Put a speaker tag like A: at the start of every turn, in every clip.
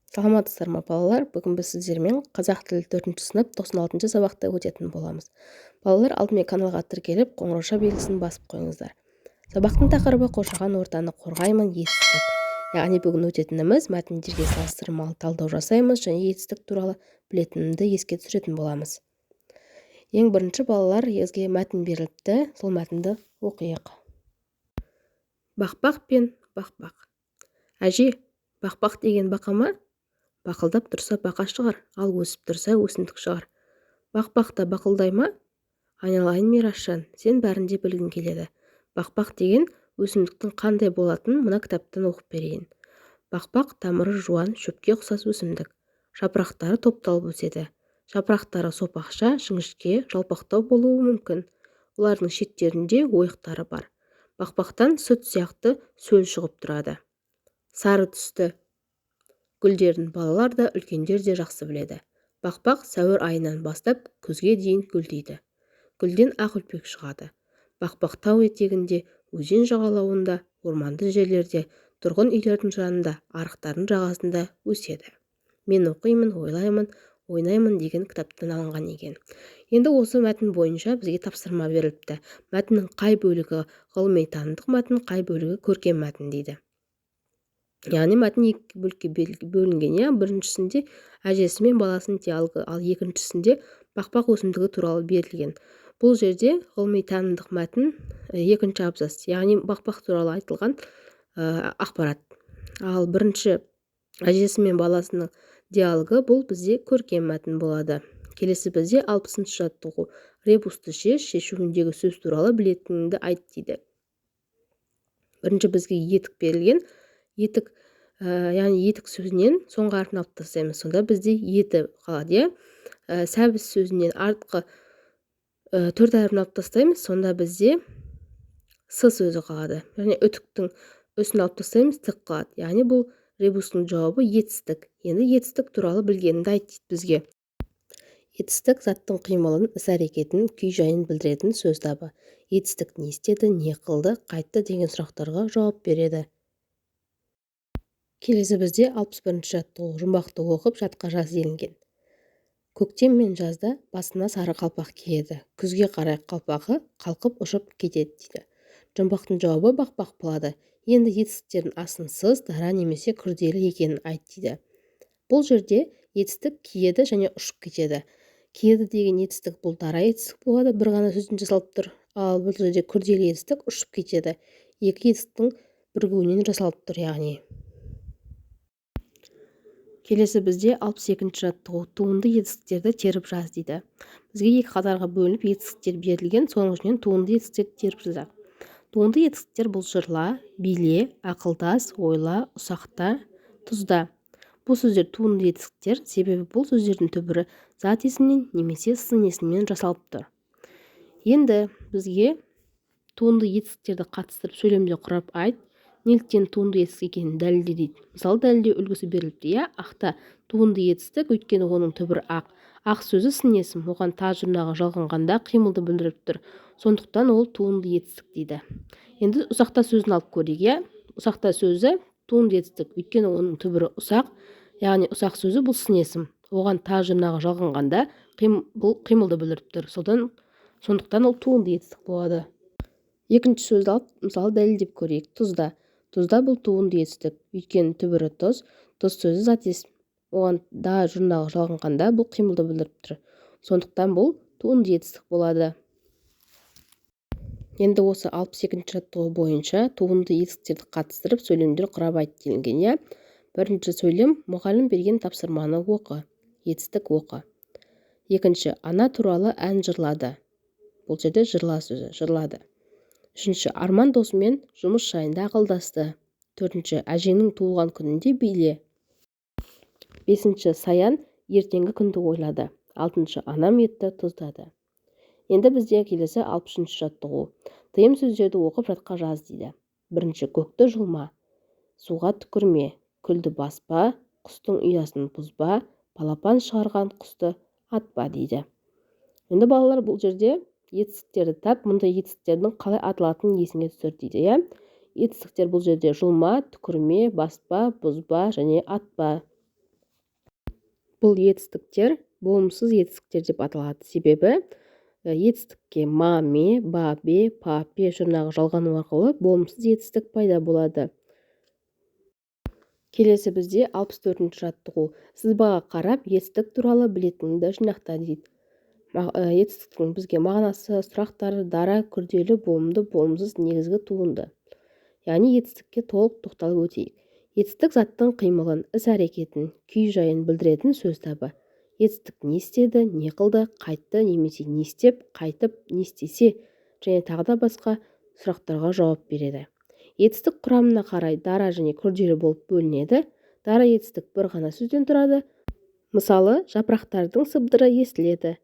A: Саламатсыздар ма балалар? Бүгін біз сіздермен қазақ тілі 4 сынып 96 сабақты өтетін боламыз. Балалар, алдымен каналға тіркеліп, қоңырауша белгісін басып қойыңыздар. Сабақтың тақырыбы қоршаған ортаны қорғаймын, етістік. Яғни бүгін өтетініміз мәтіндерге салыстырмалы талдау жасаймыз және етістік туралы білетінімді еске түсіретін боламыз. Ең бірінші балалар, езге мәтін беріліпті, сол мәтінді оқиық. Бақбақ пен бақбақ. Әже, бақбақ деген бақа ма? Бақылдап тұрса бақа шығар, ал өсіп тұрса өсімдік шығар. Бақбақта бақылдай ма? Айналайын Мирашжан, сен бәрінде білгің келеді. Бақбақ деген өсімдіктің қандай болатынын мына кітаптан оқып берейін. Бақбақ тамыры жуан, шөпке ұқсас өсімдік. Жапырақтары топталып өседі. Жапырақтары сопақша, жіңішке, жалпақтау болуы мүмкін. Олардың шеттерінде ойықтары бар. Бақбақтан сүт сияқты сөл шығып тұрады. Сары түсті гүлдерін балалар да үлкендер де жақсы біледі. Бақбақ сәуір айынан бастап күзге дейін гүлдейді. Гүлден ақ үлпек шығады. Бақбақ тау етегінде, өзен жағалауында, орманды жерлерде, тұрғын үйлердің жанында, арықтардың жағасында өседі. Мен оқимын, ойлаймын, ойнаймын деген кітаптан алынған екен. Енді осы мәтін бойынша бізге тапсырма беріліпті. Мәтіннің қай бөлігі ғылыми танымдық мәтін, қай бөлігі көркем мәтін дейді. Яғни мәтін екі бөлікке бөлінген. Біріншісінде әжесі мен баласының диалогы, ал екіншісінде бақбақ өсімдігі туралы берілген. Бұл жерде ғылыми танымдық мәтін екінші абзац, яғни бақбақ туралы айтылған ақпарат. Ал бірінші әжесі мен баласының диалогы бұл бізде көркем мәтін болады. Келесі бізде 60-шы жаттығу. Ребусты шешуіндегі сөз туралы білетініңді айт дейді. Бірінші бізге етік берілген. Етік, яғни етік сөзінен соңғы әрпін алып тастаймыз. Сонда бізде еті қалады. Сәбіз сөзінен артқы 4 әрпін алып тастаймыз. Сонда бізде с сөзі қалады. Яғни үтіктің үсін алып тастаймыз, тік қалады. Яғни бұл ребустың жауабы етістік. Енді етістік туралы білгенді айт дейді бізге. Етістік заттың қимылын, іс-әрекетін, күй-жайын білдіретін сөз табы. Етістік не істеді, не қылды, қайтты деген сұрақтарға жауап береді. Келесі бізде 61-ші жаттығу. Жұмбақты оқып жатқа жаз делінген. Көктем мен жазда басына сары қалпақ киеді. Күзге қарай қалпағы қалқып ұшып кетеді дейді. Жұмбақтың жауабы бақбақ болады. Енді етістіктердің асынсыз, дара немесе күрделі екенін айт дейді. Бұл жерде етістік киеді және ұшып кетеді. Киеді деген етістік бұл дара етістік болады, бір ғана сөзден жасалып тұр. Ал бұл жерде күрделі етістік ұшып кетеді. Екі етістіктің бірігуінен жасалып тұр, яғни. Келесі бізде 62-ші жаттығу. Туынды етістіктерді теріп жаз дейді. Бізге екі қатарға бөлініп етістіктер берілген, соның ішінен туынды етістіктерді теріп жазайық. Туынды етістіктер бұл жырла, биле, ақылдас, ойла, ұсақта, тұзда. Бұл сөздер туынды етістіктер, себебі бұл сөздердің түбірі зат есімнен немесе сын есімнен жасалып тұр. Енді бізге туынды етістіктерді қатыстырып сөйлемде құрап айт. Неліктен туынды етістік екенін дәлелде дейді. Мысалы, дәлелдеу үлгісі беріліпті. Ақта туынды етістік, өйткені оның түбірі ақ. Ақ сөзі сын есім, оған та жұрнағы жалғанғанда қимылды білдіріп тұр. Сондықтан ол туынды етістік дейді. Енді ұсақта сөзін алып көрейік. Ұсақта сөзі туынды етістік, өйткені оның түбірі ұсақ, яғни ұсақ сөзі бұл сын есім. Оған та жұрнағы жалғанғанда бұл қимылды білдіріп тұр. Сондықтан ол туынды етістік болады. Екінші сөзді алып, мысалы, дәлелдеп көрейік. Тұзда. Тұзда бұл туынды етістік, өйткені түбірі тұз. Тұз сөзі зат есім. Оған да жұрнағы жалғанғанда бұл қимылды білдіріп тұр. Сондықтан бұл туынды етістік болады. Енді осы 62-ші жаттығу бойынша туынды етістіктерді қатыстырып сөйлемдер құрап айт делінген. Бірінші сөйлем, мұғалім берген тапсырманы оқы. Етістік оқы. Екінші, ана туралы ән жырлады. Бұл жерде жырла сөзі, жырлады. Үшінші, арман досымен жұмыс жайында ақылдасты. Төртінші, әжеңнің туылған күнінде биле. Бесінші, саян ертеңгі күнді ойлады. Алтыншы, анам етті тұздады. Енді бізде келесі 63-ші жаттығу. Тыйым сөздерді оқып жатқа жаз дейді. Бірінші, көкті жұлма, суға түкірме, күлді баспа, құстың ұясын бұзба, балапан шығарған құсты атпа дейді. Енді балалар, бұл жерде етістіктерді тап, мұндай етістіктердің қалай аталатынын есіңе түсір дейді. Етістіктер бұл жерде жұлма, түкірме, баспа, бұзба және атпа. Бұл етістіктер болымсыз етістіктер деп аталады. Себебі етістікке ма, ме, ба, бе, па, пе жұрнағы жалғану арқылы болымсыз етістік пайда болады. Келесі бізде 64-ші жаттығу. Сызбаға қарап, етістік туралы білетініңді жинақта дейді. Етістіктің бізге мағынасы, сұрақтары, дара, күрделі, болымды, болымсыз, негізгі, туынды. Яғни етістікке толық тоқталып өтейік. Етістік заттың қимылын, іс-әрекетін, күй-жайын білдіретін сөз табы. Етістік не істеді, не қылды, қайтты, немесе не істеп, қайтып, не істесе және тағы да басқа сұрақтарға жауап береді. Етістік құрамына қарай дара және күрделі болып бөлінеді. Дара етістік бір ғана сөзден тұрады. Мысалы, жапырақтардың сыбдыры естіледі.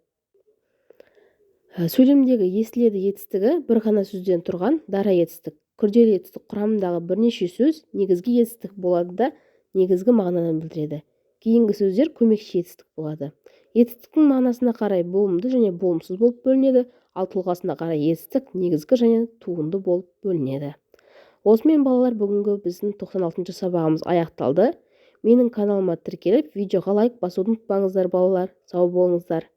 A: Сөйлемдегі естіледі етістігі бір ғана сөзден тұрған дара етістік. Күрделі етістік құрамындағы бірнеше сөз негізгі етістік болады да негізгі мағынаны білдіреді. Кейінгі сөздер көмекші етістік болады. Етістіктің мағынасына қарай болымды және болымсыз болып бөлінеді, ал тұлғасына қарай етістік негізгі және туынды болып бөлінеді. Осымен балалар, бүгінгі біздің 96-шы сабағымыз аяқталды. Менің каналыма тіркеліп, видеоға лайк басуды ұмытпаңыздар балалар. Сау болыңыздар.